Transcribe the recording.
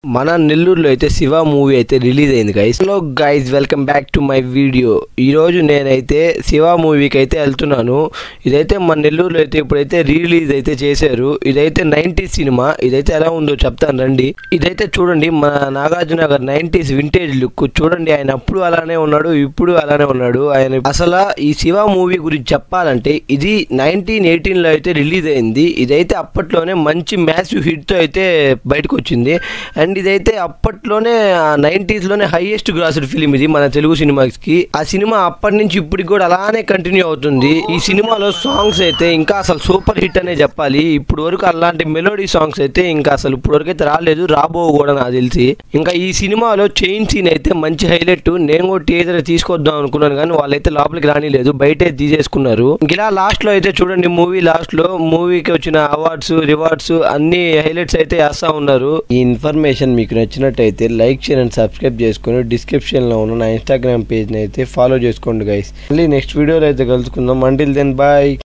మన నెల్లూరులో అయితే శివ మూవీ అయితే రిలీజ్ అయింది guys. Hello guys, welcome back to my video. ఈరోజు నేనైతే శివ మూవీకి అయితే వెళ్తున్నాను. ఇదైతే మన నెల్లూరులో అయితే ఇప్పుడైతే రిలీజ్ అయితే చేశారు. ఇదైతే 90s సినిమా. ఇదైతే ఎలా ఉందో చెప్తాను రండి. ఇదైతే చూడండి, మన నాగార్జున గారు 90s వింటేజ్ లుక్ చూడండి. ఆయన అప్పుడు అలానే ఉన్నాడు, ఇప్పుడు అలానే ఉన్నాడు. ఆయన అసలు ఈ శివ మూవీ గురించి చెప్పాలంటే ఇది 1918లో అయితే రిలీజ్ అయింది. ఇదైతే అప్పట్లోనే మంచి మ్యాసివ్ హిట్తో అయితే బయటకు వచ్చింది. అండ్ ఇదైతే అప్పట్లోనే 90sలోనే హైయెస్ట్ గ్రాస్డ్ ఫిలిం ఇది మన తెలుగు సినిమాకి. ఆ సినిమా అప్పటి నుంచి ఇప్పటికి కూడా అలానే కంటిన్యూ అవుతుంది. ఈ సినిమాలో సాంగ్స్ అయితే ఇంకా అసలు సూపర్ హిట్ అనే చెప్పాలి. ఇప్పుడు వరకు అలాంటి మెలోడీ సాంగ్స్ అయితే ఇంకా అసలు ఇప్పుడు వరకు అయితే రాలేదు, రాబో కూడా నాకు తెలిసి. ఇంకా ఈ సినిమాలో చైన్ సీన్ అయితే మంచి హైలైట్. నేను కూడా థియేటర్ తీసుకొద్దాం అనుకున్నాను కానీ వాళ్ళైతే లోపలికి రానిలేదు, బయటే తీసేసుకున్నారు. ఇలా లాస్ట్ లో అయితే చూడండి, మూవీ లాస్ట్ లో మూవీకి వచ్చిన అవార్డ్స్ రివార్డ్స్ అన్ని హైలైట్స్ అయితే వేస్తా ఉన్నారు. ఈ ఇన్ఫర్మేషన్ మీకు నచ్చినట్టయితే లైక్ షేర్ అండ్ సబ్స్క్రైబ్ చేసుకొని డిస్క్రిప్షన్లో ఉన్న నా ఇన్స్టాగ్రామ్ పేజ్ని అయితే ఫాలో చేసుకోండి గైస్. మళ్ళీ నెక్స్ట్ వీడియోలో అయితే కలుసుకుందాం. Until then bye.